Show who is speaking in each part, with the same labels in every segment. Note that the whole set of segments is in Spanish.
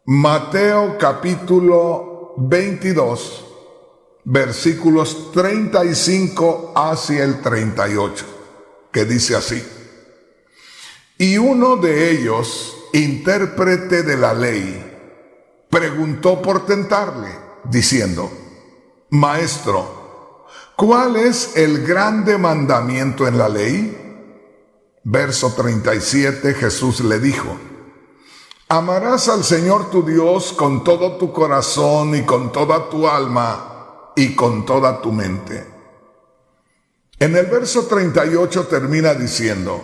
Speaker 1: Mateo capítulo 22, versículos 35 hacia el 38, que dice así: Y uno de ellos, intérprete de la ley, preguntó por tentarle, diciendo: Maestro, ¿cuál es el grande mandamiento en la ley? Verso 37, Jesús le dijo: Amarás al Señor tu Dios con todo tu corazón y con toda tu alma y con toda tu mente. En el verso 38 termina diciendo: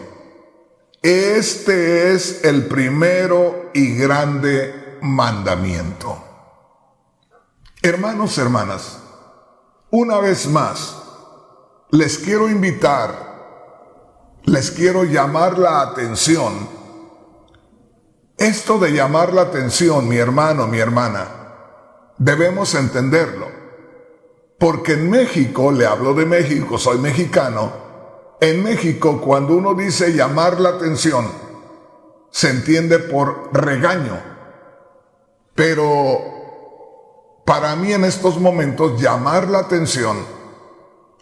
Speaker 1: Este es el primero y grande mandamiento. Hermanos, hermanas, una vez más, les quiero invitar, les quiero llamar la atención. Esto de llamar la atención, mi hermano, mi hermana, debemos entenderlo. Porque en México, le hablo de México, soy mexicano, en México cuando uno dice llamar la atención, se entiende por regaño. Pero para mí en estos momentos llamar la atención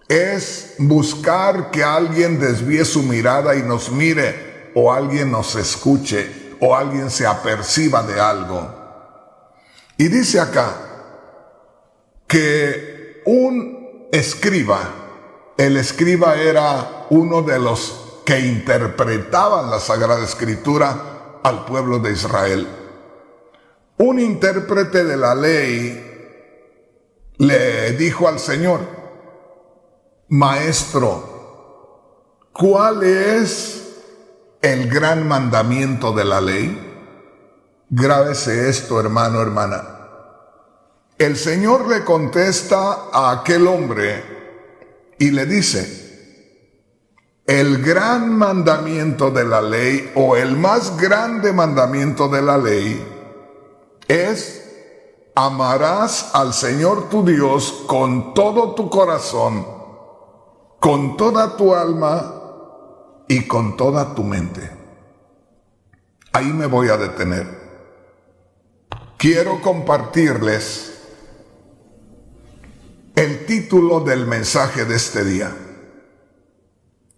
Speaker 1: es buscar que alguien desvíe su mirada y nos mire, o alguien nos escuche, o alguien se aperciba de algo. Y dice acá que un escriba, el escriba era uno de los que interpretaban la Sagrada Escritura al pueblo de Israel. Un intérprete de la ley le dijo al Señor: Maestro, ¿cuál es el gran mandamiento de la ley? Grábese esto, hermano, hermana. El Señor le contesta a aquel hombre y le dice: el gran mandamiento de la ley, o el más grande mandamiento de la ley, es: amarás al Señor tu Dios con todo tu corazón, con toda tu alma y con toda tu mente. Ahí me voy a detener. Quiero compartirles el título del mensaje de este día.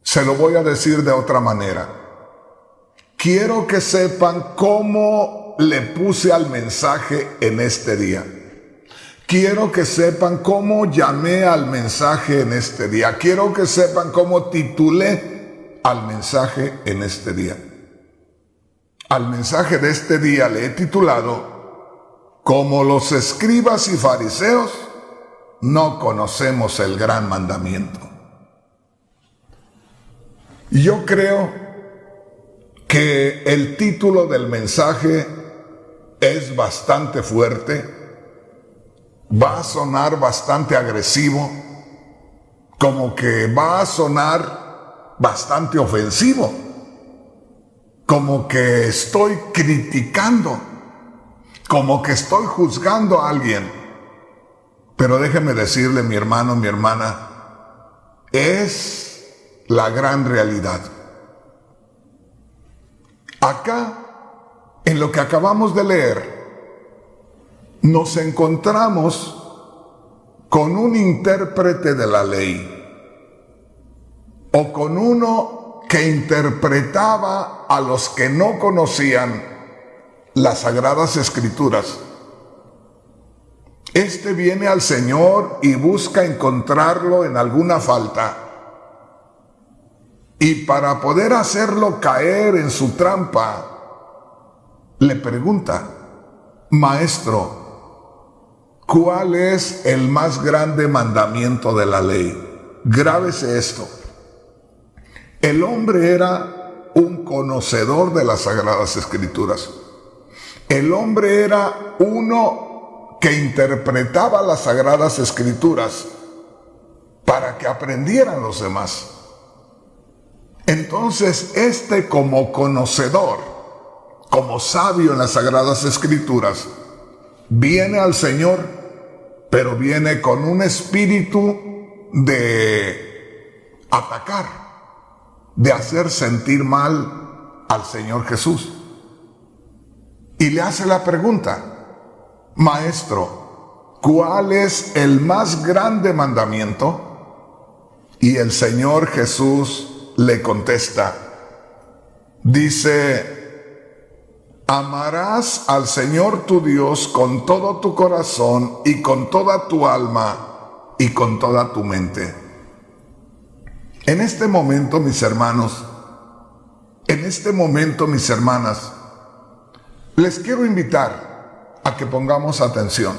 Speaker 1: Se lo voy a decir de otra manera. Quiero que sepan cómo le puse al mensaje en este día. Quiero que sepan cómo llamé al mensaje en este día. Quiero que sepan cómo titulé al mensaje en este día. Al mensaje de este día le he titulado: Como los escribas y fariseos, no conocemos el gran mandamiento. Yo creo que el título del mensaje es bastante fuerte, va a sonar bastante agresivo, como que va a sonar bastante ofensivo, como que estoy criticando, como que estoy juzgando a alguien. Pero déjeme decirle, mi hermano, mi hermana, es la gran realidad. Acá, en lo que acabamos de leer, nos encontramos con un intérprete de la ley, o con uno que interpretaba a los que no conocían las Sagradas Escrituras. Este viene al Señor y busca encontrarlo en alguna falta. Y para poder hacerlo caer en su trampa, le pregunta: Maestro, ¿cuál es el más grande mandamiento de la ley? Grábese esto. El hombre era un conocedor de las Sagradas Escrituras. El hombre era uno que interpretaba las Sagradas Escrituras para que aprendieran los demás. Entonces, como conocedor, como sabio en las Sagradas Escrituras, viene al Señor, pero viene con un espíritu de atacar, de hacer sentir mal al Señor Jesús. y le hace la pregunta: Maestro, ¿cuál es el más grande mandamiento? Y el Señor Jesús le contesta, dice: amarás al Señor tu Dios con todo tu corazón y con toda tu alma y con toda tu mente. En este momento, mis hermanos, en este momento, mis hermanas, les quiero invitar a que pongamos atención,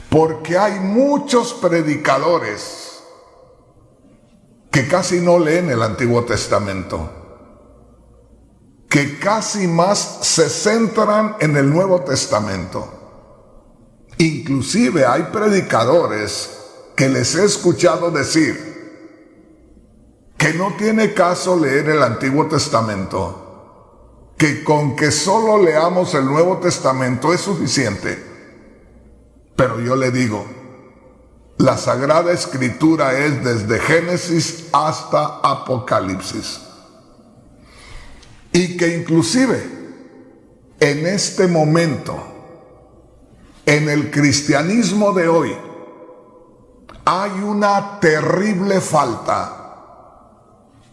Speaker 1: porque hay muchos predicadores que casi no leen el Antiguo Testamento, que casi más se centran en el Nuevo Testamento. Inclusive hay predicadores que les he escuchado decir que no tiene caso leer el Antiguo Testamento, que con que solo leamos el Nuevo Testamento es suficiente. Pero yo le digo, la Sagrada Escritura es desde Génesis hasta Apocalipsis. Y que inclusive en este momento, en el cristianismo de hoy, hay una terrible falta.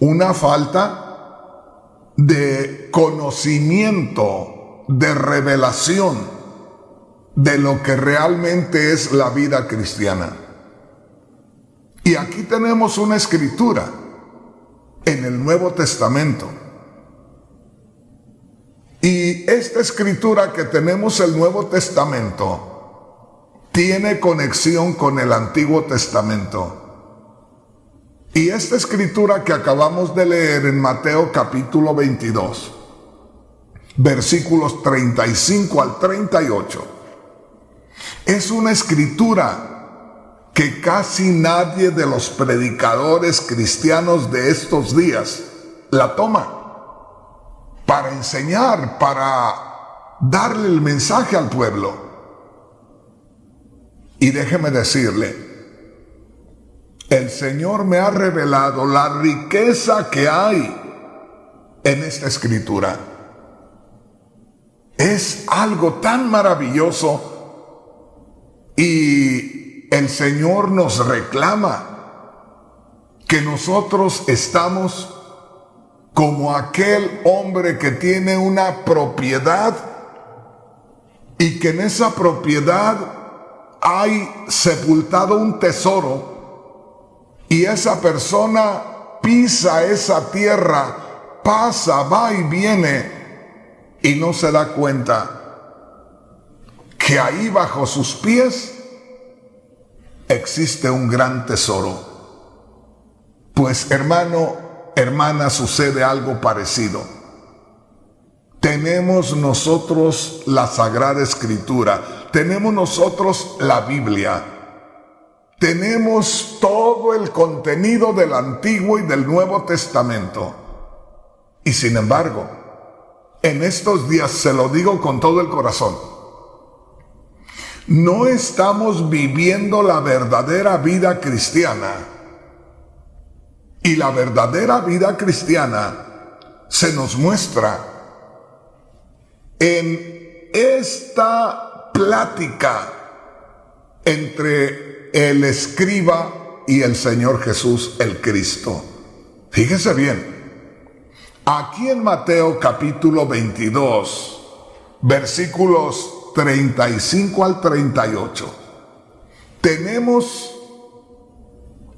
Speaker 1: Una falta de conocimiento, de revelación de lo que realmente es la vida cristiana. Y aquí tenemos una escritura en el Nuevo Testamento. Y esta escritura que tenemos, el Nuevo Testamento, tiene conexión con el Antiguo Testamento. Y esta escritura que acabamos de leer en Mateo capítulo 22, versículos 35 al 38, es una escritura que casi nadie de los predicadores cristianos de estos días la toma para enseñar, para darle el mensaje al pueblo. Y déjeme decirle, el Señor me ha revelado la riqueza que hay en esta escritura. Es algo tan maravilloso y el Señor nos reclama que nosotros estamos como aquel hombre que tiene una propiedad y que en esa propiedad hay sepultado un tesoro. Y esa persona pisa esa tierra, pasa, va y viene, y no se da cuenta que ahí bajo sus pies existe un gran tesoro. Pues hermano, hermana, sucede algo parecido. Tenemos nosotros la Sagrada Escritura, tenemos nosotros la Biblia. Tenemos todo el contenido del Antiguo y del Nuevo Testamento. Y sin embargo, en estos días, se lo digo con todo el corazón, no estamos viviendo la verdadera vida cristiana. Y la verdadera vida cristiana se nos muestra en esta plática entre el escriba y el Señor Jesús el Cristo. Fíjese bien, aquí en Mateo capítulo 22, versículos 35 al 38, tenemos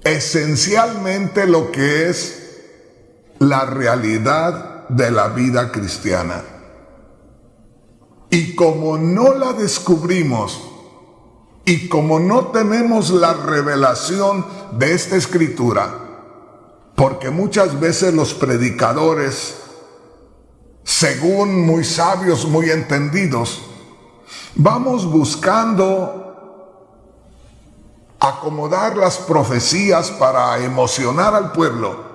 Speaker 1: esencialmente lo que es la realidad de la vida cristiana. Y como no la descubrimos, y como no tenemos la revelación de esta escritura, porque muchas veces los predicadores, según muy sabios, muy entendidos, vamos buscando acomodar las profecías para emocionar al pueblo.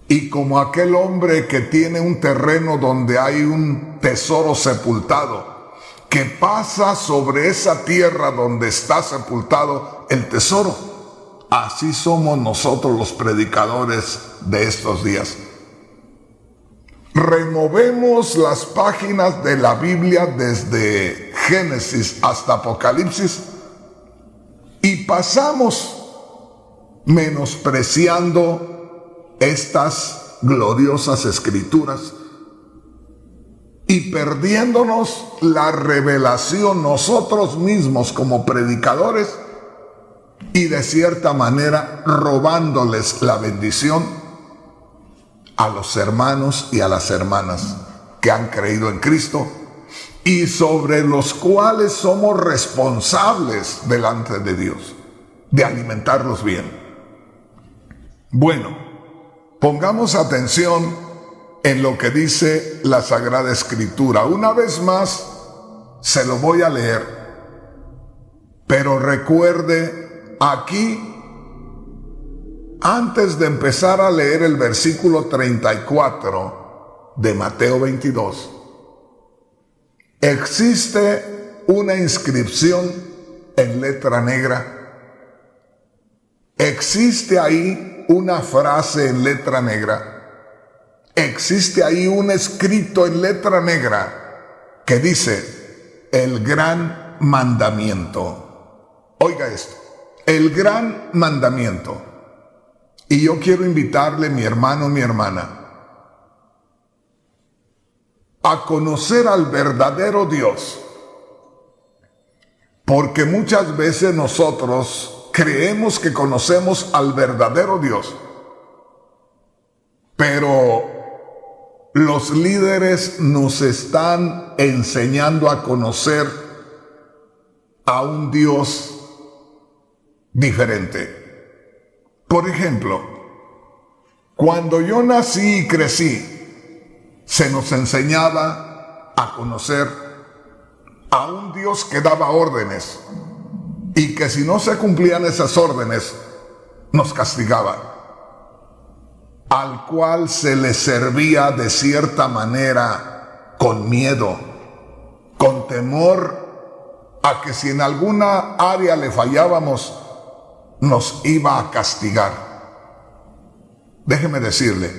Speaker 1: Y como aquel hombre que tiene un terreno donde hay un tesoro sepultado, que pasa sobre esa tierra donde está sepultado el tesoro. Así somos nosotros los predicadores de estos días. removemos las páginas de la Biblia desde Génesis hasta Apocalipsis y pasamos menospreciando estas gloriosas escrituras y perdiéndonos la revelación nosotros mismos como predicadores y de cierta manera robándoles la bendición a los hermanos y a las hermanas que han creído en Cristo y sobre los cuales somos responsables delante de Dios, de alimentarlos bien. Bueno, pongamos atención en lo que dice la Sagrada Escritura. Una vez más, se lo voy a leer, pero recuerde aquí, antes de empezar a leer el versículo 34 de Mateo 22, existe una inscripción en letra negra. Existe ahí una frase en letra negra. Existe ahí un escrito en letra negra que dice: el gran mandamiento. Oiga esto, el gran mandamiento. Y yo quiero invitarle, mi hermano, mi hermana, a conocer al verdadero Dios. Porque muchas veces nosotros creemos que conocemos al verdadero Dios. Pero los líderes nos están enseñando a conocer a un Dios diferente. Por ejemplo, cuando yo nací y crecí, se nos enseñaba a conocer a un Dios que daba órdenes y que si no se cumplían esas órdenes, nos castigaba, al cual se le servía de cierta manera con miedo, con temor a que si en alguna área le fallábamos, nos iba a castigar. Déjeme decirle,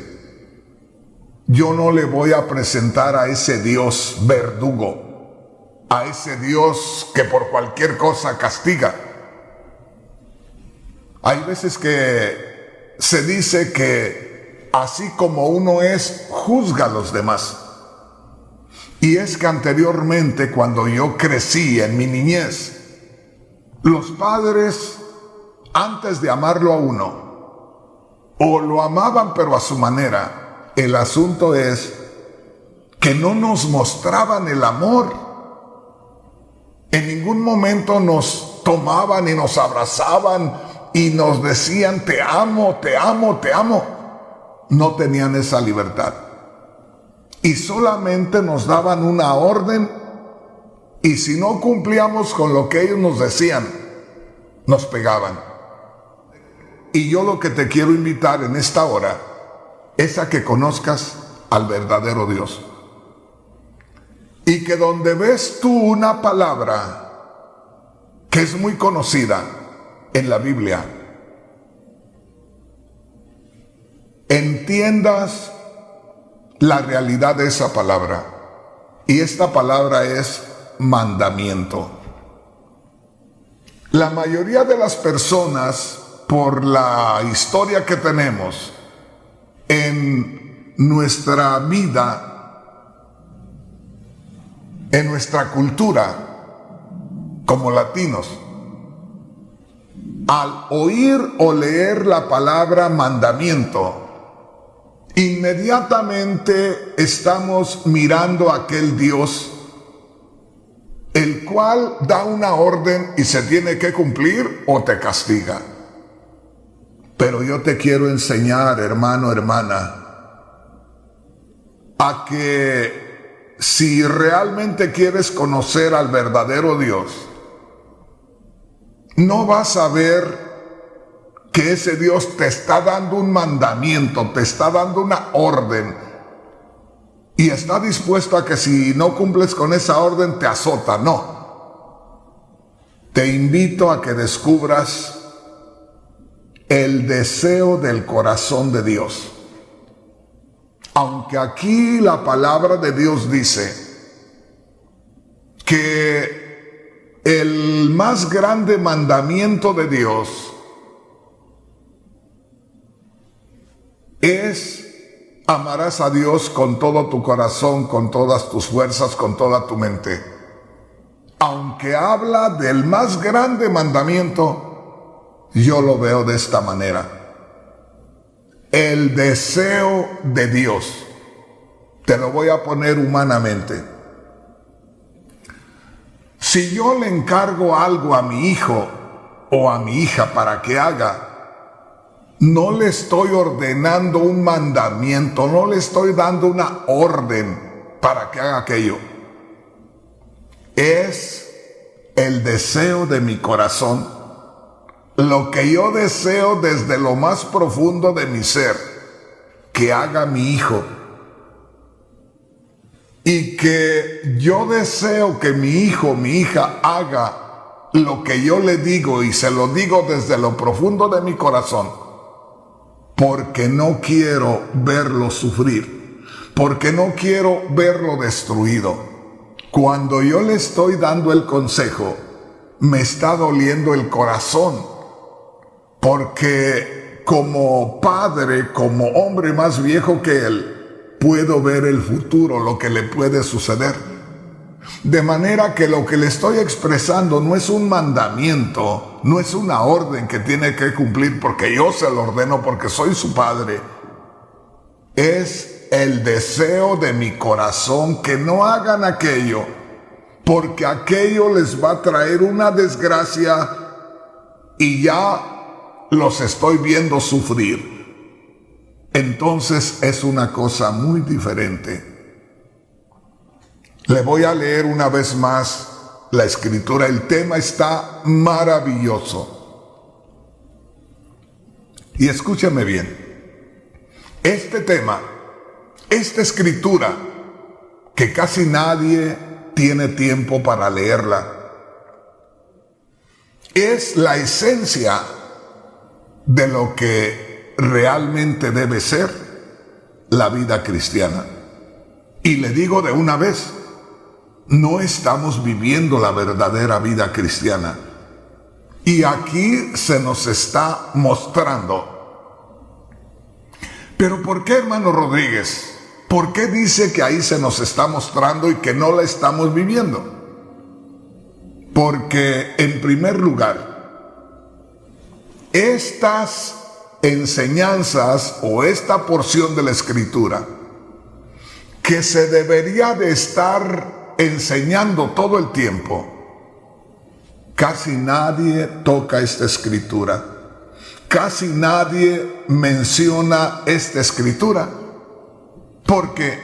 Speaker 1: yo no le voy a presentar a ese Dios verdugo, a ese Dios que por cualquier cosa castiga. Hay veces que se dice que así como uno es, juzga a los demás. Y es que anteriormente, cuando yo crecí en mi niñez, los padres, antes de amarlo a uno, o lo amaban pero a su manera. El asunto es que no nos mostraban el amor. En ningún momento nos tomaban y nos abrazaban y nos decían: te amo, te amo, te amo. No tenían esa libertad. Y solamente nos daban una orden, y si no cumplíamos con lo que ellos nos decían, nos pegaban. Y yo lo que te quiero invitar en esta hora es a que conozcas al verdadero Dios. Y que donde ves tú una palabra que es muy conocida en la Biblia, entiendas la realidad de esa palabra. Y esta palabra es mandamiento. La mayoría de las personas, por la historia que tenemos en nuestra vida, en nuestra cultura como latinos, al oír o leer la palabra mandamiento, inmediatamente estamos mirando a aquel Dios el cual da una orden y se tiene que cumplir o te castiga. Pero yo te quiero enseñar, hermano, hermana, a que si realmente quieres conocer al verdadero Dios, no vas a ver que ese Dios te está dando un mandamiento, te está dando una orden, y está dispuesto a que si no cumples con esa orden te azota. No. Te invito a que descubras el deseo del corazón de Dios. aunque aquí la palabra de Dios dice que el más grande mandamiento de Dios es: amarás a Dios con todo tu corazón, con todas tus fuerzas, con toda tu mente. Aunque habla del más grande mandamiento, yo lo veo de esta manera. El deseo de Dios, te lo voy a poner humanamente. Si yo le encargo algo a mi hijo o a mi hija para que haga, no le estoy ordenando un mandamiento, no le estoy dando una orden para que haga aquello. Es el deseo de mi corazón, lo que yo deseo desde lo más profundo de mi ser, que haga mi hijo. Y que yo deseo que mi hijo, mi hija haga lo que yo le digo, y se lo digo desde lo profundo de mi corazón, porque no quiero verlo sufrir, porque no quiero verlo destruido. Cuando yo le estoy dando el consejo, me está doliendo el corazón, porque como padre, como hombre más viejo que él, puedo ver el futuro, lo que le puede suceder. De manera que lo que le estoy expresando no es un mandamiento, no es una orden que tiene que cumplir porque yo se lo ordeno, porque soy su padre. Es el deseo de mi corazón que no hagan aquello, porque aquello les va a traer una desgracia y ya los estoy viendo sufrir. Entonces es una cosa muy diferente. Le voy a leer una vez más la escritura. El tema está maravilloso. Y escúchame bien. Este tema, esta escritura, que casi nadie tiene tiempo para leerla, es la esencia de lo que realmente debe ser la vida cristiana. Y le digo de una vez, no estamos viviendo la verdadera vida cristiana. Y aquí se nos está mostrando. Pero ¿por qué, hermano Rodríguez? ¿Por qué dice que ahí se nos está mostrando y que no la estamos viviendo? Porque, en primer lugar, estas enseñanzas o esta porción de la escritura que se debería de estar enseñando todo el tiempo, casi nadie toca esta escritura, casi nadie menciona esta escritura, porque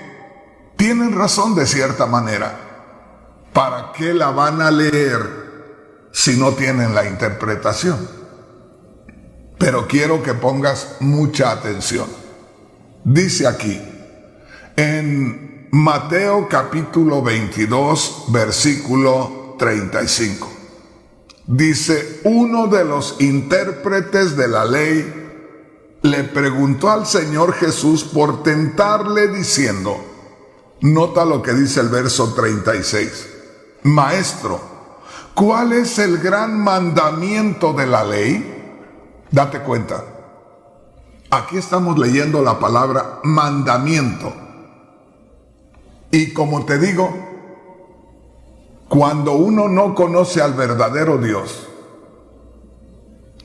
Speaker 1: tienen razón de cierta manera. ¿Para qué la van a leer si no tienen la interpretación? Pero quiero que pongas mucha atención. Dice aquí, en Mateo capítulo 22, versículo 35. Dice: uno de los intérpretes de la ley le preguntó al Señor Jesús por tentarle diciendo, nota lo que dice el verso 36, Maestro, ¿cuál es el gran mandamiento de la ley? Date cuenta, aquí estamos leyendo la palabra mandamiento. Y como te digo, cuando uno no conoce al verdadero Dios,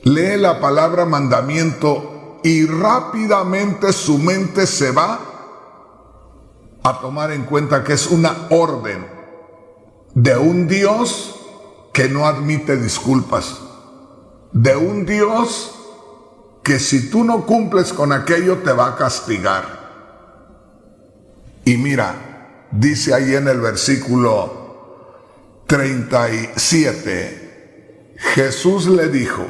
Speaker 1: lee la palabra mandamiento y rápidamente su mente se va a tomar en cuenta que es una orden de un Dios que no admite disculpas, de un Dios que si tú no cumples con aquello te va a castigar. Y mira, dice ahí en el versículo 37, Jesús le dijo,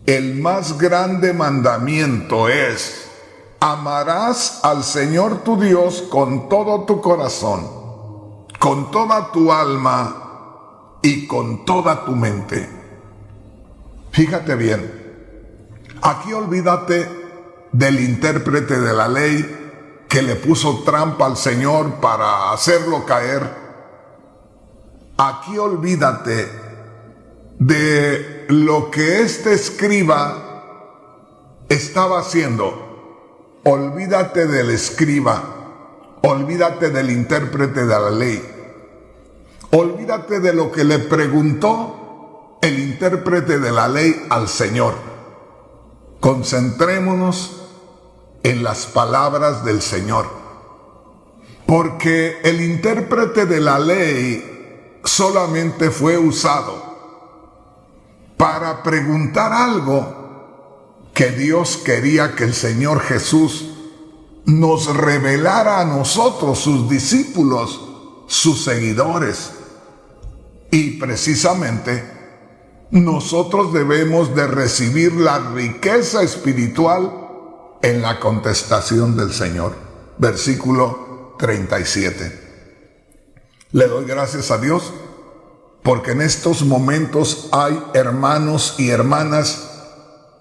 Speaker 1: el más grande mandamiento es, amarás al Señor tu Dios con todo tu corazón, con toda tu alma y con toda tu mente. Fíjate bien, aquí olvídate del intérprete de la ley que le puso trampa al Señor para hacerlo caer. Aquí olvídate de lo que este escriba estaba haciendo. Olvídate del escriba, olvídate del intérprete de la ley, olvídate de lo que le preguntó el intérprete de la ley al Señor. Concentrémonos en las palabras del Señor, porque el intérprete de la ley solamente fue usado para preguntar algo que Dios quería que el Señor Jesús nos revelara a nosotros, sus discípulos, sus seguidores. Y precisamente nosotros debemos de recibir la riqueza espiritual en la contestación del Señor. Versículo 37. Le doy gracias a Dios porque en estos momentos hay hermanos y hermanas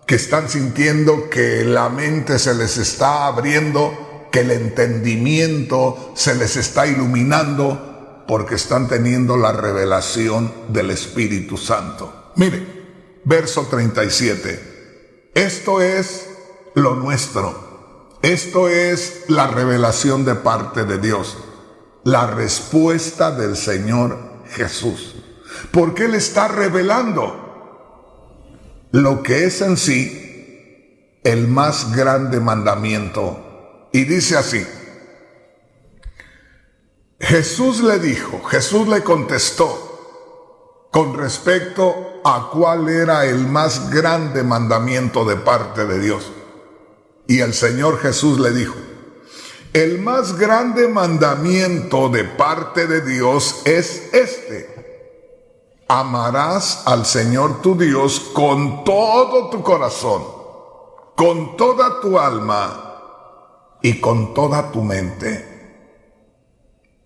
Speaker 1: que están sintiendo que la mente se les está abriendo, que el entendimiento se les está iluminando, porque están teniendo la revelación del Espíritu Santo. Mire, verso 37. Esto es lo nuestro. Esto es la revelación de parte de Dios, la respuesta del Señor Jesús. Porque Él está revelando lo que es en sí el más grande mandamiento. Y dice así: Jesús le contestó con respecto a cuál era el más grande mandamiento de parte de Dios. Y el Señor Jesús le dijo: el más grande mandamiento de parte de Dios es este: amarás al Señor tu Dios con todo tu corazón, con toda tu alma y con toda tu mente.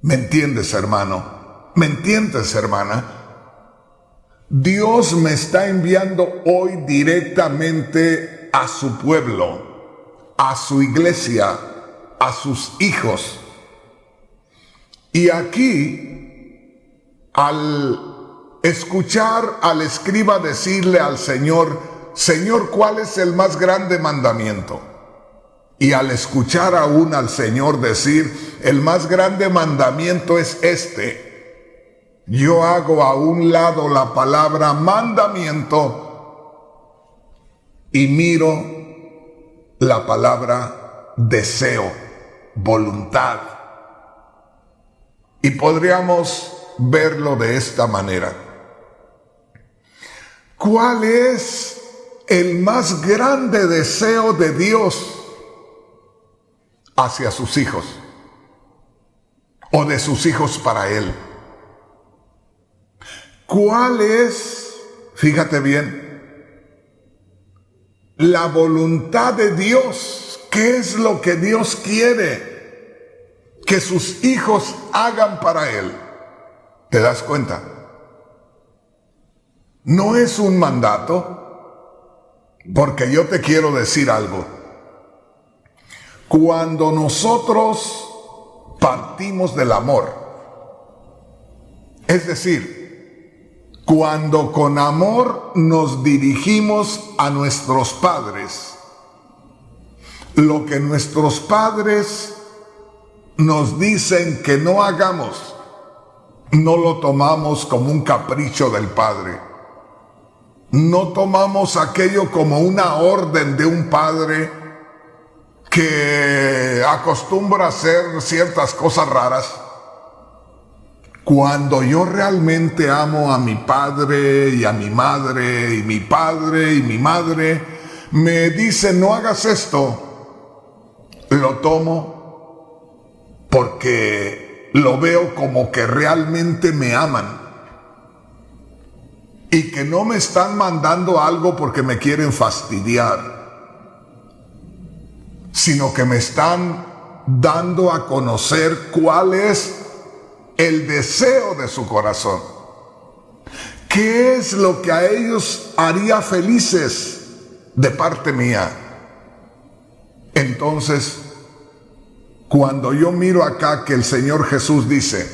Speaker 1: ¿Me entiendes, hermano? ¿Me entiendes, hermana? Dios me está enviando hoy directamente a su pueblo, a su iglesia, a sus hijos. Y aquí, al escuchar al escriba decirle al Señor: Señor, ¿cuál es el más grande mandamiento? Y al escuchar aún al Señor decir: el más grande mandamiento es este, yo hago a un lado la palabra mandamiento y miro la palabra deseo, voluntad. Y podríamos verlo de esta manera: ¿cuál es el más grande deseo de Dios hacia sus hijos o de sus hijos para Él? ¿Cuál es, fíjate bien, la voluntad de Dios? ¿Qué es lo que Dios quiere que sus hijos hagan para Él? ¿Te das cuenta? No es un mandato, porque yo te quiero decir algo. Cuando nosotros partimos del amor, es decir, cuando con amor nos dirigimos a nuestros padres, lo que nuestros padres nos dicen que no hagamos, no lo tomamos como un capricho del Padre. No tomamos aquello como una orden de un padre que acostumbra a hacer ciertas cosas raras. Cuando yo realmente amo a mi padre y a mi madre, y mi padre y mi madre me dicen no hagas esto, lo tomo porque lo veo como que realmente me aman y que no me están mandando algo porque me quieren fastidiar, sino que me están dando a conocer cuál es el deseo de su corazón. ¿Qué es lo que a ellos haría felices de parte mía? Entonces, cuando yo miro acá que el Señor Jesús dice,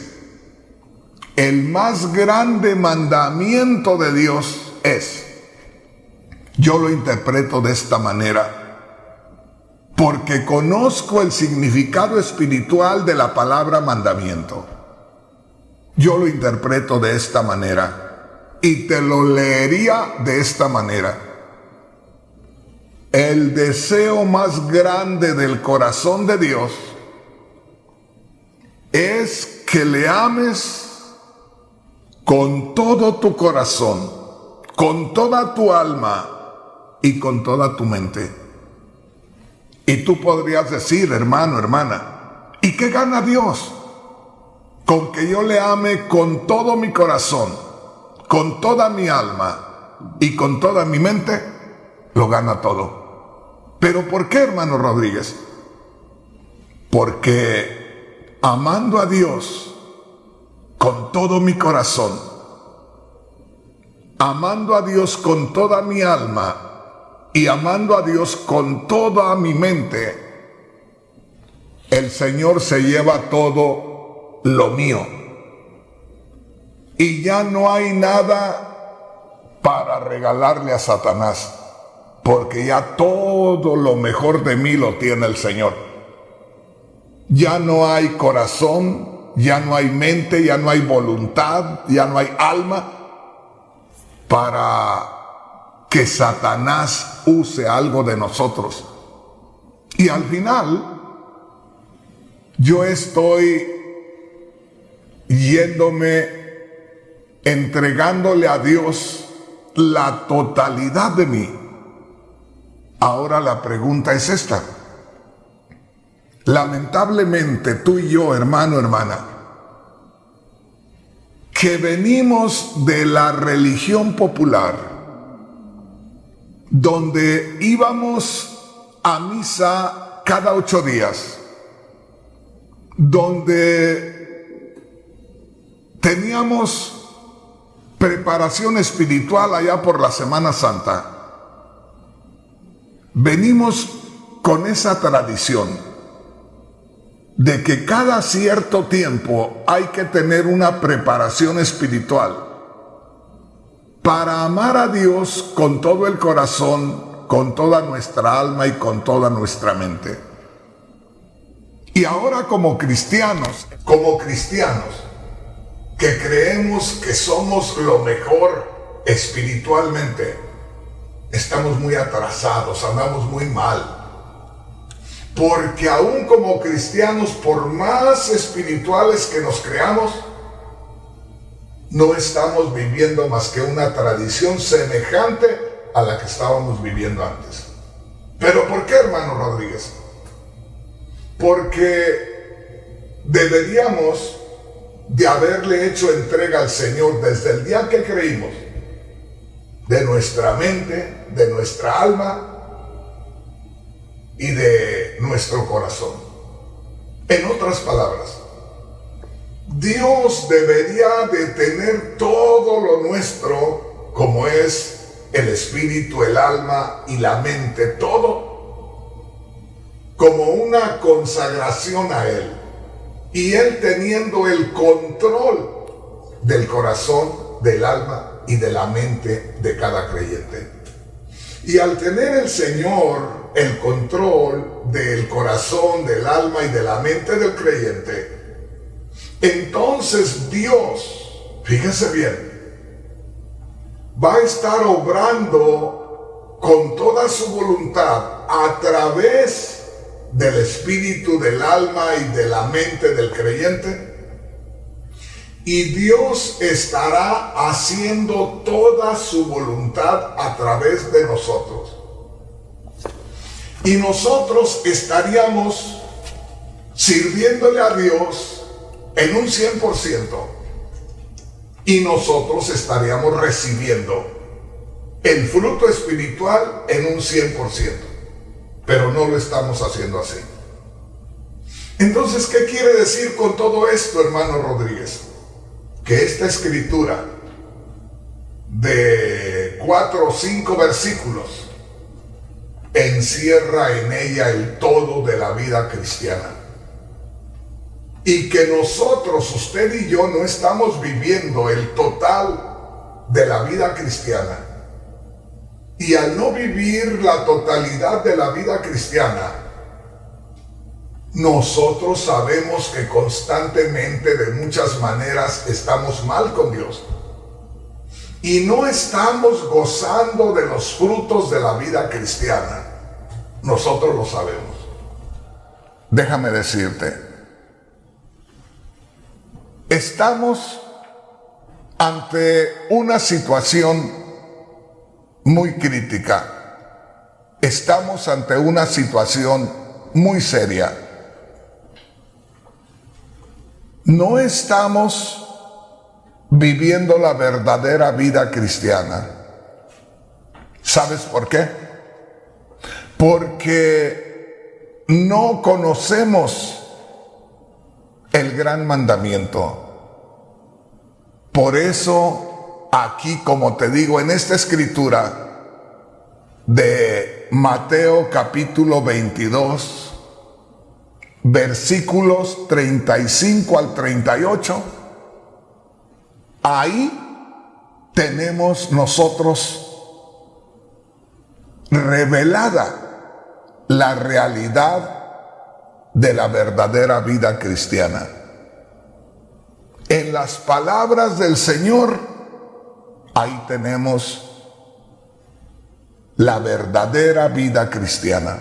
Speaker 1: el más grande mandamiento de Dios es, yo lo interpreto de esta manera, porque conozco el significado espiritual de la palabra mandamiento. Yo lo interpreto de esta manera y te lo leería de esta manera. El deseo más grande del corazón de Dios es que le ames con todo tu corazón, con toda tu alma y con toda tu mente. Y tú podrías decir, hermano, hermana, ¿y qué gana Dios? Con que yo le ame con todo mi corazón, con toda mi alma y con toda mi mente, lo gana todo. ¿Pero por qué, hermano Rodríguez? Porque amando a Dios con todo mi corazón, amando a Dios con toda mi alma y amando a Dios con toda mi mente, el Señor se lleva todo lo mío. Y ya no hay nada para regalarle a Satanás, porque ya todo lo mejor de mí lo tiene el Señor. Ya no hay corazón, ya no hay mente, ya no hay voluntad, ya no hay alma para que Satanás use algo de nosotros. Y al final, yo estoy yéndome, entregándole a Dios la totalidad de mí. Ahora la pregunta es esta. Lamentablemente, tú y yo, hermano, hermana, que venimos de la religión popular, donde íbamos a misa cada 8 días, donde teníamos preparación espiritual allá por la Semana Santa, venimos con esa tradición de que cada cierto tiempo hay que tener una preparación espiritual para amar a Dios con todo el corazón, con toda nuestra alma y con toda nuestra mente. Y ahora como cristianos que creemos que somos lo mejor espiritualmente, estamos muy atrasados, andamos muy mal. Porque aún como cristianos, por más espirituales que nos creamos, no estamos viviendo más que una tradición semejante a la que estábamos viviendo antes. ¿Pero por qué, hermano Rodríguez? Porque deberíamos de haberle hecho entrega al Señor desde el día que creímos, de nuestra mente, de nuestra alma y de nuestro corazón. En otras palabras, Dios debería de tener todo lo nuestro, como es el espíritu, el alma y la mente, todo, como una consagración a Él. Y Él teniendo el control del corazón, del alma y de la mente de cada creyente. Y al tener el Señor el control del corazón, del alma y de la mente del creyente, entonces Dios, fíjense bien, va a estar obrando con toda su voluntad a través del espíritu, del alma y de la mente del creyente. Y Dios estará haciendo toda su voluntad a través de nosotros. Y nosotros estaríamos sirviéndole a Dios en un 100%. Y nosotros estaríamos recibiendo el fruto espiritual en un 100%. Pero no lo estamos haciendo así. Entonces, ¿qué quiere decir con todo esto, hermano Rodríguez? Que esta escritura de 4 o 5 versículos encierra en ella el todo de la vida cristiana. y que nosotros, usted y yo, no estamos viviendo el total de la vida cristiana. Y al no vivir la totalidad de la vida cristiana, nosotros sabemos que constantemente, de muchas maneras, estamos mal con Dios. Y no estamos gozando de los frutos de la vida cristiana. Nosotros lo sabemos. Déjame decirte, estamos ante una situación muy crítica. Estamos ante una situación muy seria. No estamos viviendo la verdadera vida cristiana. ¿Sabes por qué? Porque no conocemos el gran mandamiento. Por eso, aquí, como te digo, en esta escritura de Mateo capítulo 22, versículos 35 al 38, ahí tenemos nosotros revelada la realidad de la verdadera vida cristiana. En las palabras del Señor, ahí tenemos la verdadera vida cristiana.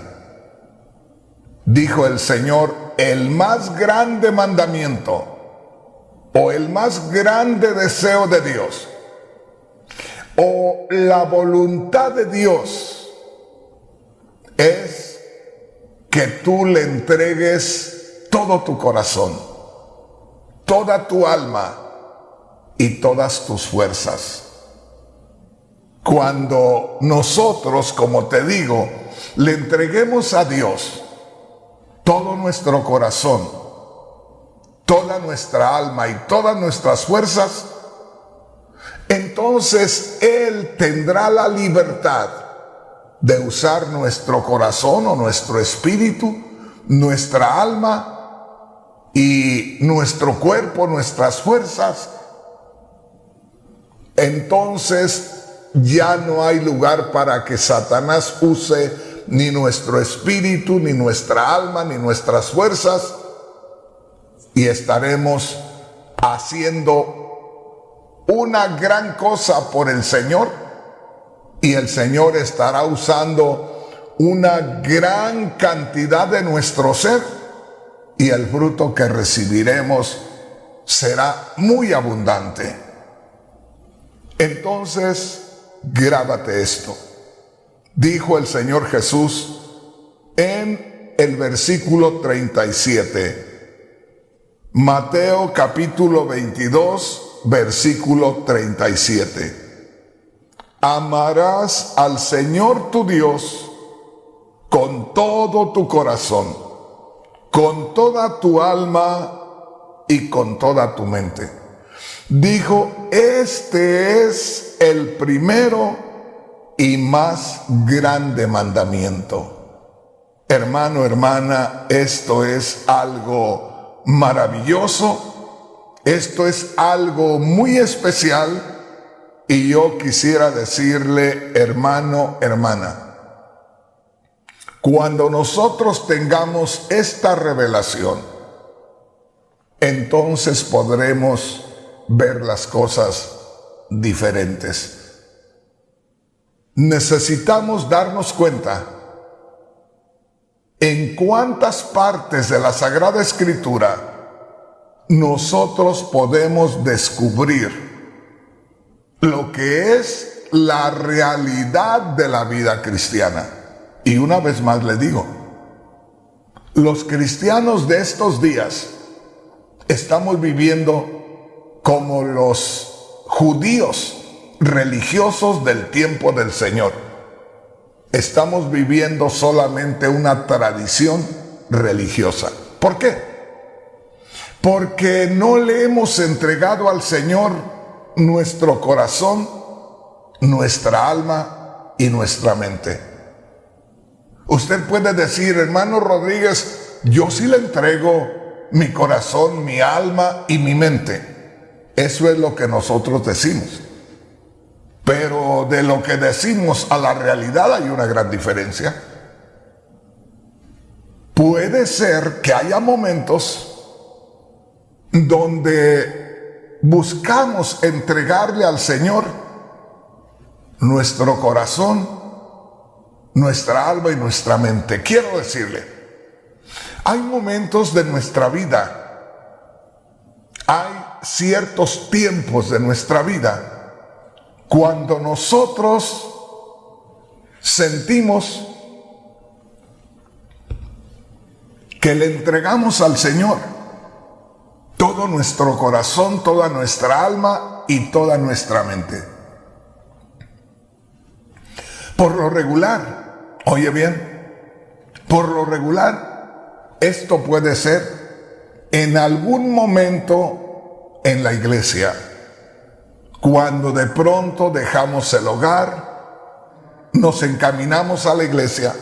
Speaker 1: Dijo el Señor, el más grande mandamiento o el más grande deseo de Dios o la voluntad de Dios es que tú le entregues todo tu corazón, toda tu alma y todas tus fuerzas. Cuando nosotros, como te digo, le entreguemos a Dios todo nuestro corazón, toda nuestra alma y todas nuestras fuerzas, entonces Él tendrá la libertad de usar nuestro corazón o nuestro espíritu, nuestra alma y nuestro cuerpo, nuestras fuerzas. Entonces ya no hay lugar para que Satanás use ni nuestro espíritu, ni nuestra alma, ni nuestras fuerzas, y estaremos haciendo una gran cosa por el Señor, y el Señor estará usando una gran cantidad de nuestro ser, y el fruto que recibiremos será muy abundante. Entonces, grábate esto. Dijo el Señor Jesús en el versículo 37. Mateo capítulo 22, versículo 37. Amarás al Señor tu Dios con todo tu corazón, con toda tu alma y con toda tu mente. Dijo, este es el primero y más grande mandamiento. Hermano, hermana, esto es algo maravilloso, esto es algo muy especial, y yo quisiera decirle, hermano, hermana, cuando nosotros tengamos esta revelación, entonces podremos ver las cosas diferentes. Necesitamos darnos cuenta en cuántas partes de la Sagrada Escritura nosotros podemos descubrir lo que es la realidad de la vida cristiana. Y una vez más le digo, los cristianos de estos días estamos viviendo como los judíos religiosos del tiempo del Señor. Estamos viviendo solamente una tradición religiosa. ¿Por qué? Porque no le hemos entregado al Señor nuestro corazón, nuestra alma y nuestra mente. Usted puede decir, hermano Rodríguez, yo sí le entrego mi corazón, mi alma y mi mente. Eso es lo que nosotros decimos. Pero de lo que decimos a la realidad hay una gran diferencia. Puede ser que haya momentos donde buscamos entregarle al Señor nuestro corazón, nuestra alma y nuestra mente. Quiero decirle, hay momentos de nuestra vida, hay ciertos tiempos de nuestra vida cuando nosotros sentimos que le entregamos al Señor todo nuestro corazón, toda nuestra alma y toda nuestra mente. Por lo regular, oye bien, por lo regular, esto puede ser en algún momento en la iglesia, cuando de pronto dejamos el hogar, nos encaminamos a la iglesia,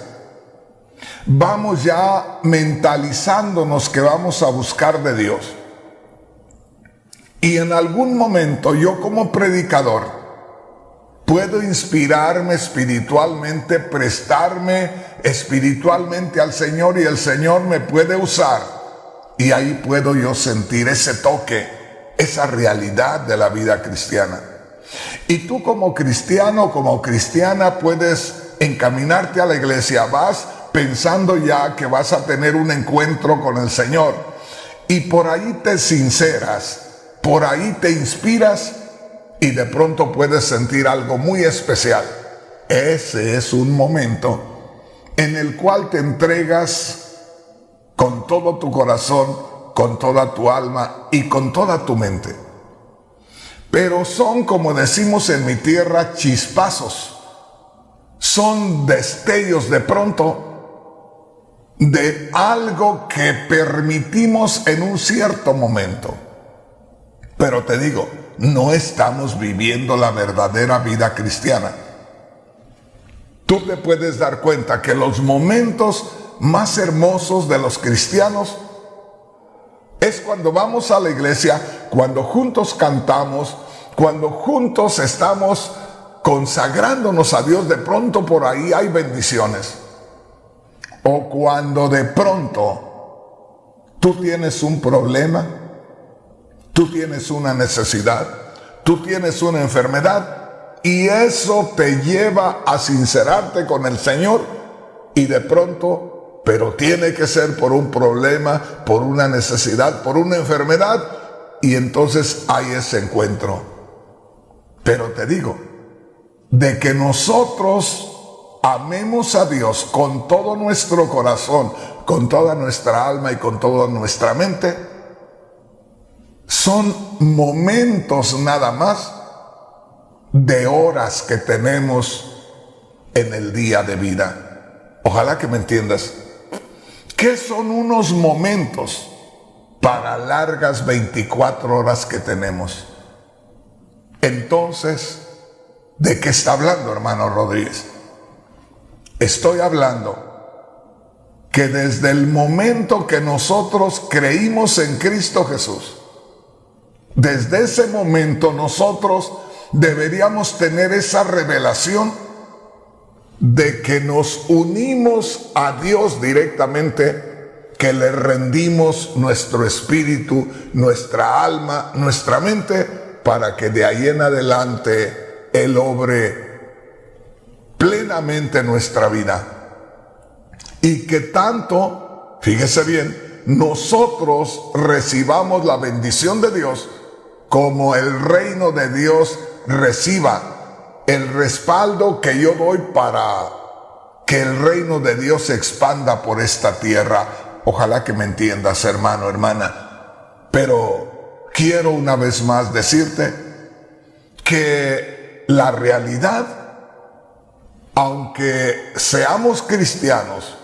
Speaker 1: vamos ya mentalizándonos que vamos a buscar de Dios. Y en algún momento yo como predicador puedo inspirarme espiritualmente, prestarme espiritualmente al Señor y el Señor me puede usar. Y ahí puedo yo sentir ese toque, esa realidad de la vida cristiana. Y tú como cristiano, como cristiana puedes encaminarte a la iglesia, vas pensando ya que vas a tener un encuentro con el Señor. Y por ahí te sinceras, por ahí te inspiras y de pronto puedes sentir algo muy especial. Ese es un momento en el cual te entregas con todo tu corazón, con toda tu alma y con toda tu mente. Pero son, como decimos en mi tierra, chispazos. Son destellos de pronto de algo que permitimos en un cierto momento. Pero te digo, no estamos viviendo la verdadera vida cristiana. Tú te puedes dar cuenta que los momentos más hermosos de los cristianos es cuando vamos a la iglesia, cuando juntos cantamos, cuando juntos estamos consagrándonos a Dios. De pronto por ahí hay bendiciones. O cuando de pronto tú tienes un problema, tú tienes una necesidad, tú tienes una enfermedad y eso te lleva a sincerarte con el Señor y de pronto, pero tiene que ser por un problema, por una necesidad, por una enfermedad y entonces hay ese encuentro. Pero te digo, de que nosotros amemos a Dios con todo nuestro corazón, con toda nuestra alma y con toda nuestra mente, son momentos nada más de horas que tenemos en el día de vida. Ojalá que me entiendas. ¿Qué son unos momentos para largas 24 horas que tenemos? Entonces, ¿de qué está hablando, hermano Rodríguez? Estoy hablando que desde el momento que nosotros creímos en Cristo Jesús, desde ese momento nosotros deberíamos tener esa revelación de que nos unimos a Dios directamente, que le rendimos nuestro espíritu, nuestra alma, nuestra mente, para que de ahí en adelante Él obre plenamente nuestra vida. Y que tanto, fíjese bien, nosotros recibamos la bendición de Dios como el reino de Dios reciba el respaldo que yo doy para que el reino de Dios se expanda por esta tierra. Ojalá que me entiendas, hermano, hermana. Pero quiero una vez más decirte que la realidad, aunque seamos cristianos,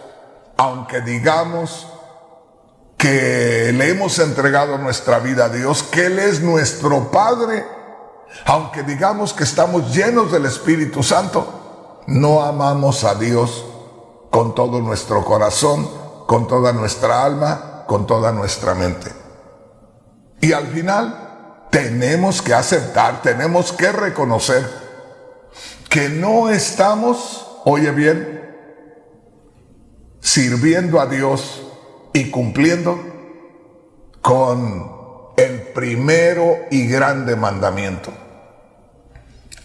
Speaker 1: aunque digamos que le hemos entregado nuestra vida a Dios, que Él es nuestro Padre, aunque digamos que estamos llenos del Espíritu Santo, no amamos a Dios con todo nuestro corazón, con toda nuestra alma con toda nuestra mente. Y al final tenemos que aceptar, tenemos que reconocer que no estamos, oye bien, sirviendo a Dios y cumpliendo con el primero y grande mandamiento.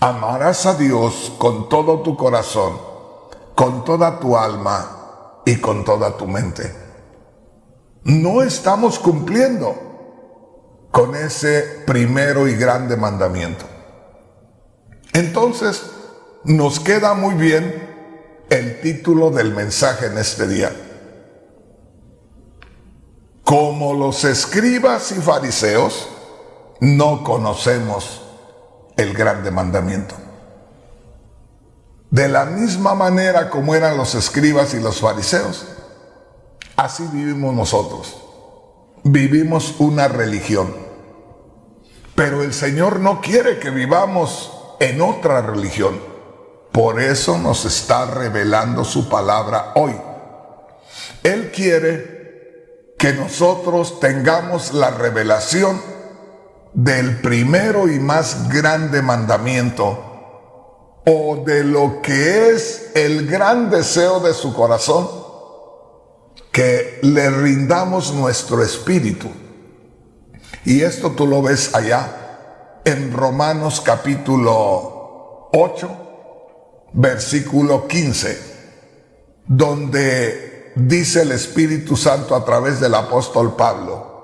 Speaker 1: Amarás a Dios con todo tu corazón, con toda tu alma y con toda tu mente. No estamos cumpliendo con ese primero y grande mandamiento. Entonces, nos queda muy bien el título del mensaje en este día. Como los escribas y fariseos, no conocemos el grande mandamiento. De la misma manera como eran los escribas y los fariseos, así vivimos nosotros. Vivimos una religión. Pero el Señor no quiere que vivamos en otra religión. Por eso nos está revelando su palabra hoy. Él quiere que nosotros tengamos la revelación del primero y más grande mandamiento, o de lo que es el gran deseo de su corazón, que le rindamos nuestro espíritu. Y esto tú lo ves allá en Romanos capítulo 8, versículo 15, donde dice el Espíritu Santo a través del apóstol Pablo: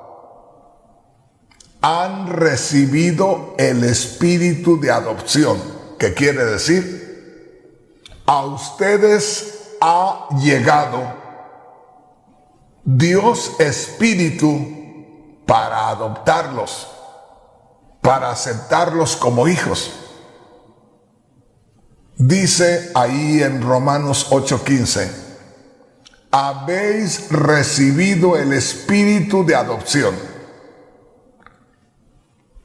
Speaker 1: han recibido el espíritu de adopción, que quiere decir, a ustedes ha llegado Dios Espíritu para adoptarlos, para aceptarlos como hijos. Dice ahí en Romanos 8:15, habéis recibido el espíritu de adopción.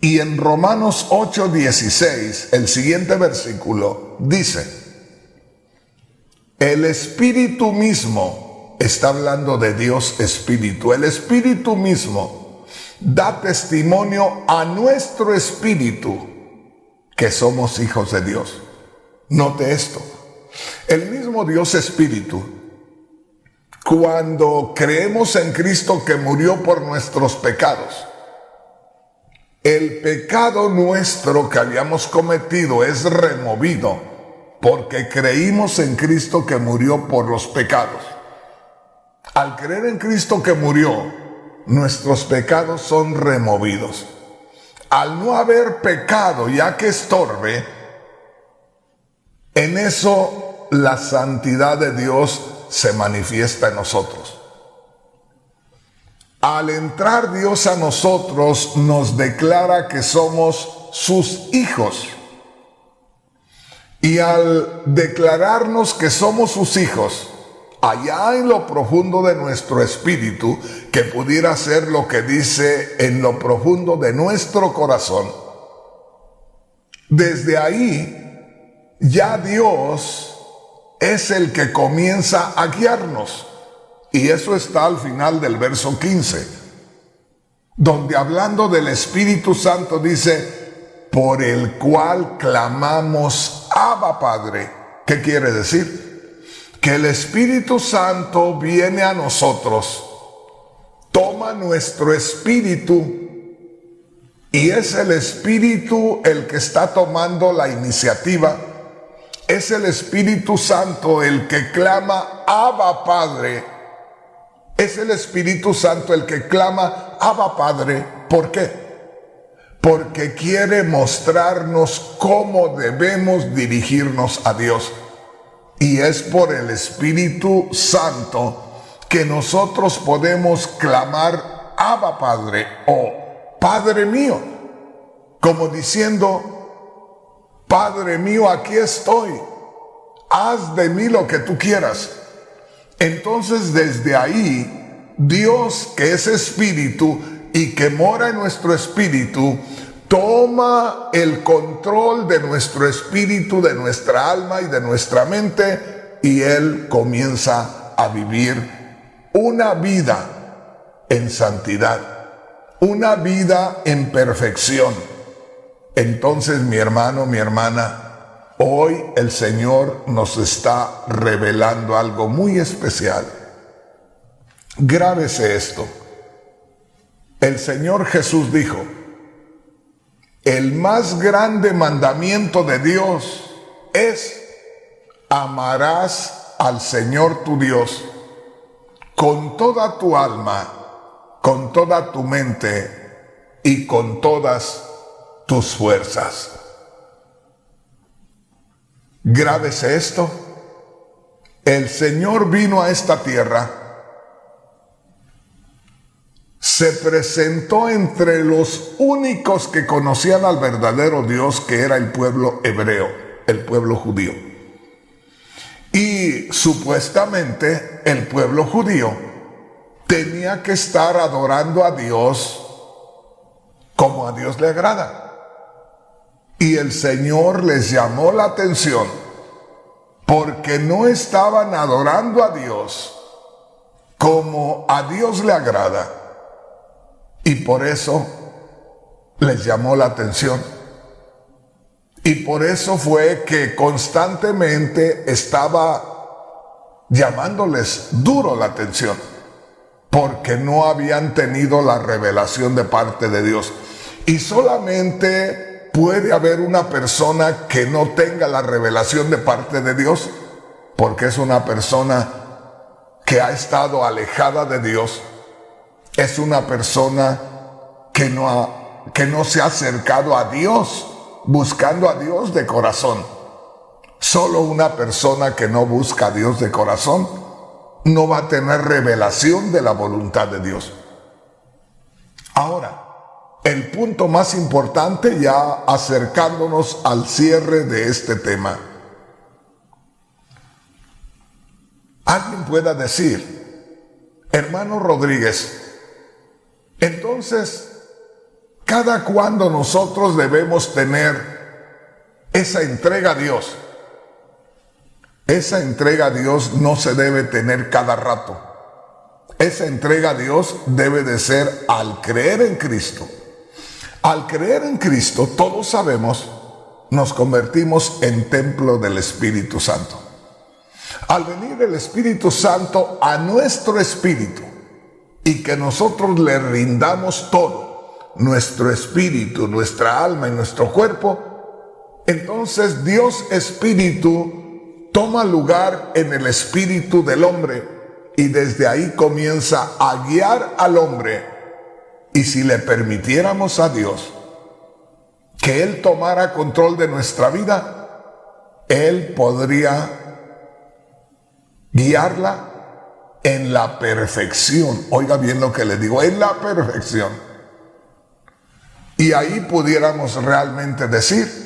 Speaker 1: Y en Romanos 8:16, el siguiente versículo dice: el Espíritu mismo, está hablando de Dios Espíritu, el Espíritu mismo da testimonio a nuestro espíritu que somos hijos de Dios. Note esto: el mismo Dios Espíritu, cuando creemos en Cristo que murió por nuestros pecados, el pecado nuestro que habíamos cometido es removido porque creímos en Cristo que murió por los pecados. Al creer en Cristo que murió, nuestros pecados son removidos. Al no haber pecado ya que estorbe, en eso la santidad de Dios se manifiesta en nosotros. Al entrar Dios a nosotros, nos declara que somos sus hijos. Y al declararnos que somos sus hijos, allá en lo profundo de nuestro espíritu, que pudiera ser lo que dice en lo profundo de nuestro corazón, desde ahí ya Dios es el que comienza a guiarnos. Y eso está al final del verso 15, donde hablando del Espíritu Santo dice: por el cual clamamos Abba Padre. ¿Qué quiere decir? Que el Espíritu Santo viene a nosotros, toma nuestro espíritu, y es el Espíritu el que está tomando la iniciativa. Es el Espíritu Santo el que clama Abba Padre. Es el Espíritu Santo el que clama Abba Padre. ¿Por qué? Porque quiere mostrarnos cómo debemos dirigirnos a Dios. Y es por el Espíritu Santo que nosotros podemos clamar Abba Padre o Padre mío, como diciendo: Padre mío, aquí estoy, haz de mí lo que tú quieras. Entonces, desde ahí, Dios, que es espíritu y que mora en nuestro espíritu, toma el control de nuestro espíritu, de nuestra alma y de nuestra mente, y Él comienza a vivir una vida en santidad, una vida en perfección. Entonces, mi hermano, mi hermana, hoy el Señor nos está revelando algo muy especial. Grábese esto. El Señor Jesús dijo: el más grande mandamiento de Dios es: amarás al Señor tu Dios con toda tu alma, con toda tu mente y con todas tus fuerzas. Grábese esto. El Señor vino a esta tierra, se presentó entre los únicos que conocían al verdadero Dios, que era el pueblo hebreo, el pueblo judío. Y supuestamente el pueblo judío tenía que estar adorando a Dios como a Dios le agrada. Y el Señor les llamó la atención porque no estaban adorando a Dios como a Dios le agrada. Y por eso les llamó la atención. Y por eso fue que constantemente estaba llamándoles duro la atención, porque no habían tenido la revelación de parte de Dios. Y solamente puede haber una persona que no tenga la revelación de parte de Dios, porque es una persona que ha estado alejada de Dios, es una persona que no se ha acercado a Dios, buscando a Dios de corazón. Solo una persona que no busca a Dios de corazón no va a tener revelación de la voluntad de Dios. Ahora, el punto más importante, ya acercándonos al cierre de este tema. Alguien pueda decir: hermano Rodríguez, entonces, ¿cada cuándo nosotros debemos tener esa entrega a Dios? Esa entrega a Dios no se debe tener cada rato. Esa entrega a Dios debe de ser al creer en Cristo. Al creer en Cristo, todos sabemos, nos convertimos en templo del Espíritu Santo. Al venir el Espíritu Santo a nuestro espíritu y que nosotros le rindamos todo, nuestro espíritu, nuestra alma y nuestro cuerpo, entonces Dios Espíritu toma lugar en el espíritu del hombre y desde ahí comienza a guiar al hombre. Y si le permitiéramos a Dios que Él tomara control de nuestra vida, Él podría guiarla en la perfección. Oiga bien lo que le digo, en la perfección. Y ahí pudiéramos realmente decir: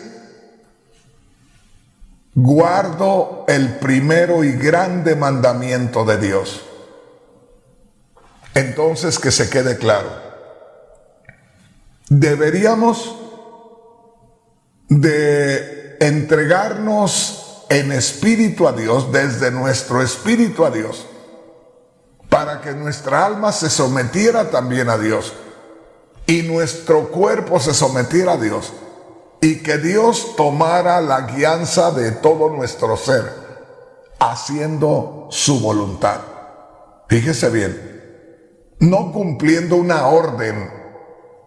Speaker 1: guardo el primero y grande mandamiento de Dios. Entonces, que se quede claro, deberíamos de entregarnos en espíritu a Dios, desde nuestro espíritu a Dios, para que nuestra alma se sometiera también a Dios y nuestro cuerpo se sometiera a Dios, y que Dios tomara la guianza de todo nuestro ser, haciendo su voluntad. Fíjese bien, no cumpliendo una orden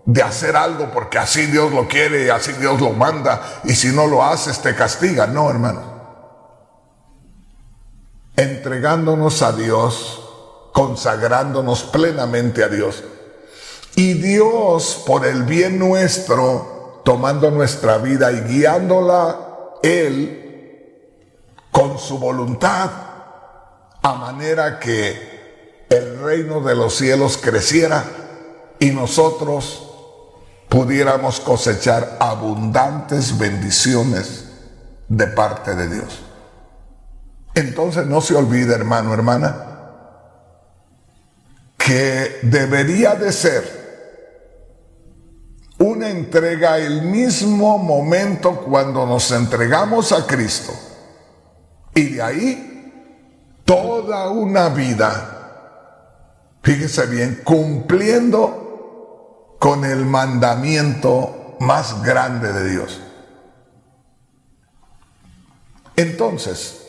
Speaker 1: de hacer algo porque así Dios lo quiere y así Dios lo manda, y si no lo haces te castiga. No, hermano. Entregándonos a Dios, consagrándonos plenamente a Dios, y Dios, por el bien nuestro, tomando nuestra vida y guiándola Él con su voluntad, a manera que el reino de los cielos creciera y nosotros pudiéramos cosechar abundantes bendiciones de parte de Dios. Entonces no se olvide, hermano, hermana, que debería de ser una entrega el mismo momento cuando nos entregamos a Cristo, y de ahí toda una vida Fíjese bien, cumpliendo con el mandamiento más grande de Dios. Entonces,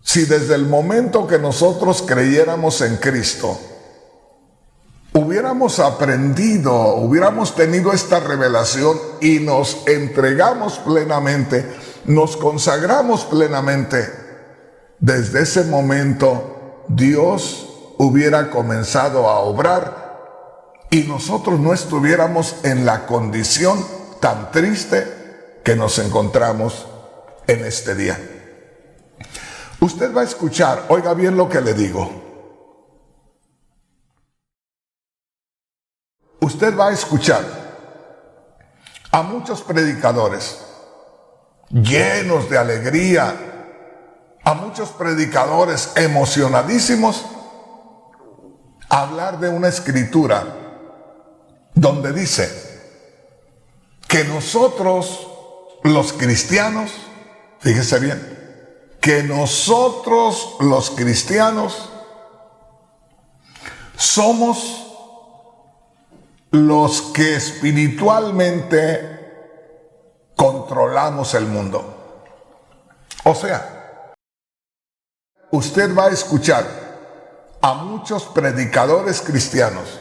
Speaker 1: si desde el momento que nosotros creyéramos en Cristo, hubiéramos aprendido, hubiéramos tenido esta revelación y nos entregamos plenamente, nos consagramos plenamente, desde ese momento Dios hubiera comenzado a obrar y nosotros no estuviéramos en la condición tan triste que nos encontramos en este día. Usted va a escuchar, oiga bien lo que le digo. Usted va a escuchar a muchos predicadores llenos de alegría, a muchos predicadores emocionadísimos, hablar de una escritura donde dice que nosotros, los cristianos, fíjese bien, que nosotros los cristianos somos los que espiritualmente controlamos el mundo. O sea, usted va a escuchar a muchos predicadores cristianos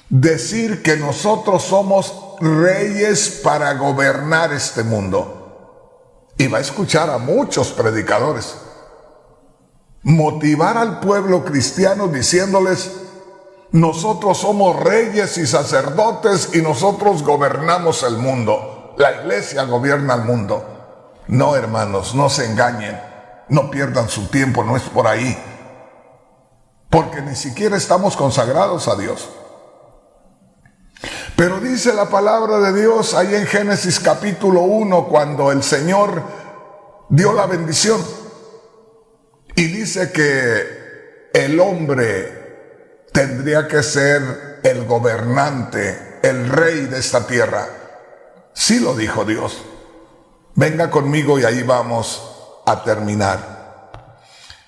Speaker 1: decir que nosotros somos reyes para gobernar este mundo. Y va a escuchar a muchos predicadores motivar al pueblo cristiano diciéndoles: nosotros somos reyes y sacerdotes y nosotros gobernamos el mundo. La iglesia gobierna el mundo. No, hermanos, no se engañen, no pierdan su tiempo, no es por ahí. Porque ni siquiera estamos consagrados a Dios. Pero dice la palabra de Dios ahí en Génesis capítulo 1, cuando el Señor dio la bendición. Y dice que el hombre tendría que ser el gobernante, el rey de esta tierra. Sí lo dijo Dios. Venga conmigo y ahí vamos a terminar.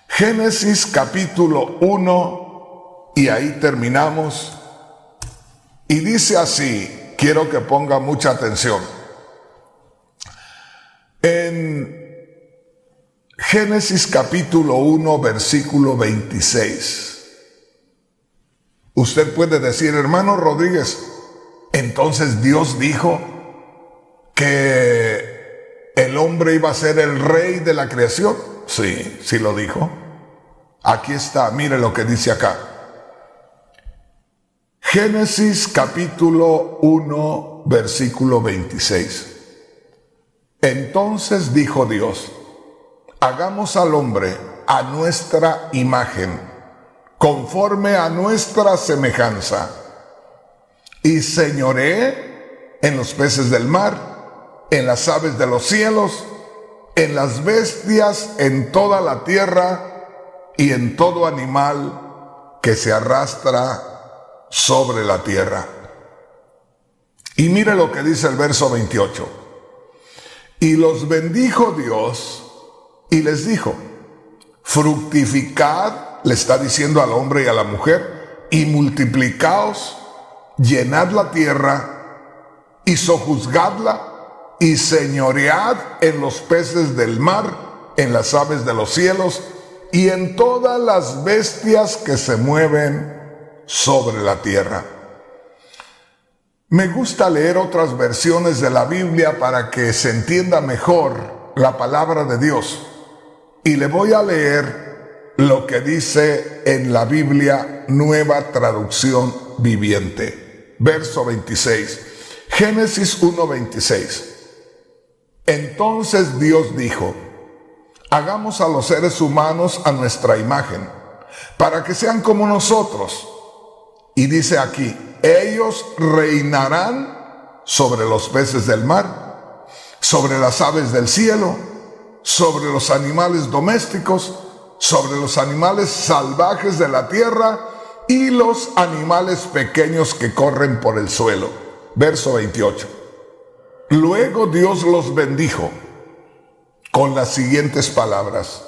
Speaker 1: Génesis capítulo 1 y ahí terminamos. Y dice así, quiero que ponga mucha atención. En Génesis capítulo 1, versículo 26. Usted puede decir: hermano Rodríguez, entonces Dios dijo que el hombre iba a ser el rey de la creación. Sí, sí lo dijo. Aquí está, mire lo que dice acá. Génesis capítulo 1, versículo 26. Entonces dijo Dios: hagamos al hombre a nuestra imagen, conforme a nuestra semejanza, y señoree en los peces del mar, en las aves de los cielos, en las bestias, en toda la tierra, y en todo animal que se arrastra sobre la tierra. Y mire lo que dice el verso 28. Y los bendijo Dios y les dijo: fructificad, le está diciendo al hombre y a la mujer, y multiplicaos, llenad la tierra y sojuzgadla, y señoread en los peces del mar, en las aves de los cielos, y en todas las bestias que se mueven sobre la tierra. Me gusta leer otras versiones de la Biblia para que se entienda mejor la palabra de Dios. Y le voy a leer lo que dice en la Biblia Nueva Traducción Viviente. Verso 26. Génesis 1:26. Entonces Dios dijo: hagamos a los seres humanos a nuestra imagen, para que sean como nosotros. Y dice aquí: ellos reinarán sobre los peces del mar, sobre las aves del cielo, sobre los animales domésticos, sobre los animales salvajes de la tierra y los animales pequeños que corren por el suelo. Verso 28. Luego Dios los bendijo con las siguientes palabras: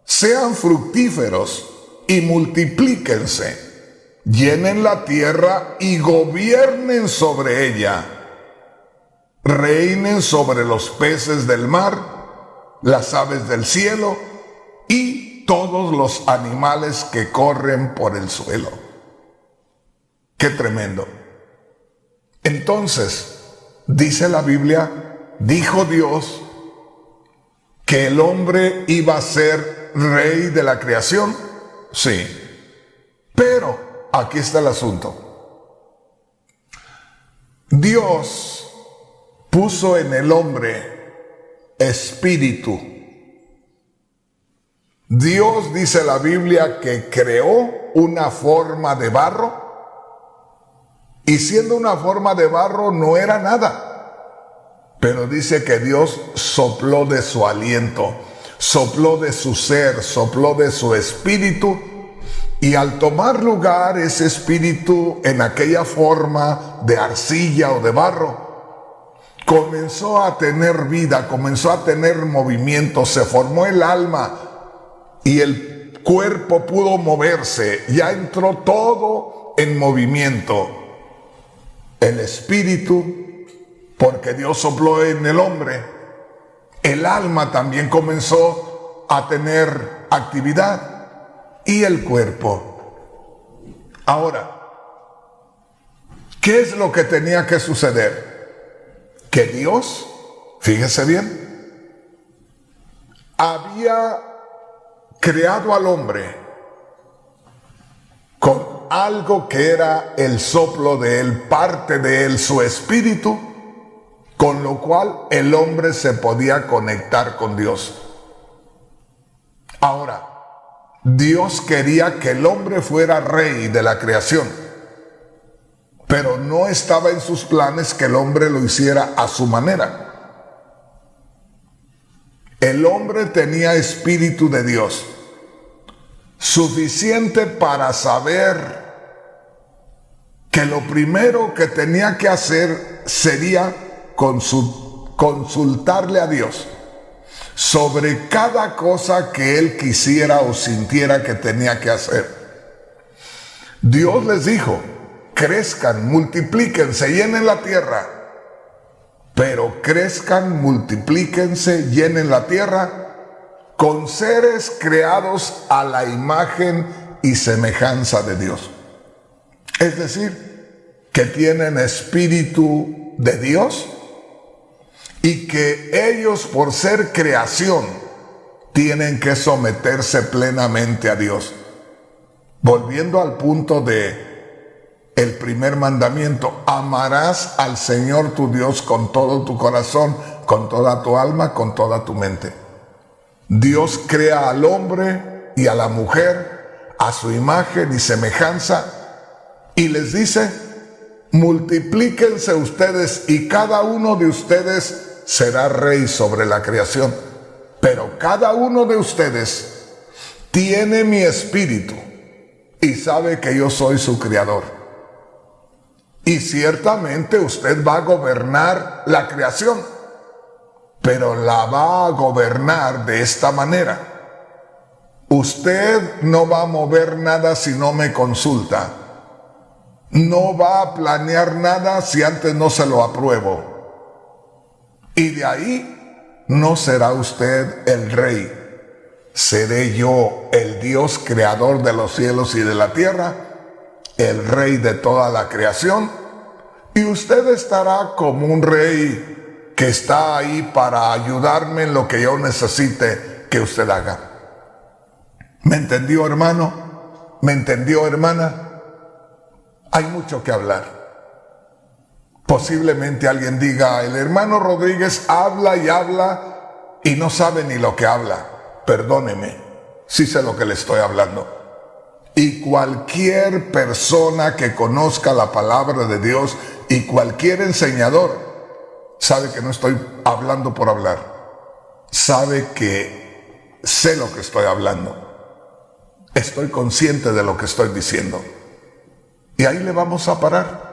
Speaker 1: sean fructíferos y multiplíquense, llenen la tierra y gobiernen sobre ella, reinen sobre los peces del mar, las aves del cielo y todos los animales que corren por el suelo. ¡Qué tremendo! Entonces, dice la Biblia, dijo Dios que el hombre iba a ser rey de la creación. Sí, pero aquí está el asunto. Dios puso en el hombre espíritu. Dios, dice la Biblia, que creó una forma de barro, y siendo una forma de barro no era nada, pero dice que Dios sopló de su aliento, sopló de su ser, sopló de su espíritu, y al tomar lugar ese espíritu en aquella forma de arcilla o de barro, comenzó a tener vida, comenzó a tener movimiento, se formó el alma y el cuerpo pudo moverse, ya entró todo en movimiento. El espíritu, porque Dios sopló en el hombre, el alma también comenzó a tener actividad y el cuerpo. Ahora, ¿qué es lo que tenía que suceder? Que Dios, fíjese bien, había creado al hombre con algo que era el soplo de él, parte de él, su espíritu, con lo cual el hombre se podía conectar con Dios. Ahora, Dios quería que el hombre fuera rey de la creación, pero no estaba en sus planes que el hombre lo hiciera a su manera. El hombre tenía espíritu de Dios, suficiente para saber que lo primero que tenía que hacer sería consultarle a Dios sobre cada cosa que él quisiera o sintiera que tenía que hacer. Dios les dijo, crezcan, multiplíquense, llenen la tierra, pero crezcan, multiplíquense, llenen la tierra con seres creados a la imagen y semejanza de Dios. Es decir, que tienen espíritu de Dios y que ellos, por ser creación, tienen que someterse plenamente a Dios. Volviendo al punto de el primer mandamiento, amarás al Señor tu Dios con todo tu corazón, con toda tu alma, con toda tu mente. Dios crea al hombre y a la mujer a su imagen y semejanza y les dice, multiplíquense ustedes y cada uno de ustedes será rey sobre la creación. Pero cada uno de ustedes tiene mi espíritu y sabe que yo soy su creador. Y ciertamente usted va a gobernar la creación, pero la va a gobernar de esta manera. Usted no va a mover nada si no me consulta. No va a planear nada si antes no se lo apruebo. Y de ahí no será usted el rey. Seré yo, el Dios creador de los cielos y de la tierra, el rey de toda la creación. Y usted estará como un rey que está ahí para ayudarme en lo que yo necesite que usted haga. ¿Me entendió, hermano? ¿Me entendió, hermana? Hay mucho que hablar. Posiblemente alguien diga, el hermano Rodríguez habla y habla y no sabe ni lo que habla. Perdóneme, sí sé lo que le estoy hablando. Y cualquier persona que conozca la palabra de Dios y cualquier enseñador sabe que no estoy hablando por hablar. Sabe que sé lo que estoy hablando. Estoy consciente de lo que estoy diciendo. Y ahí le vamos a parar.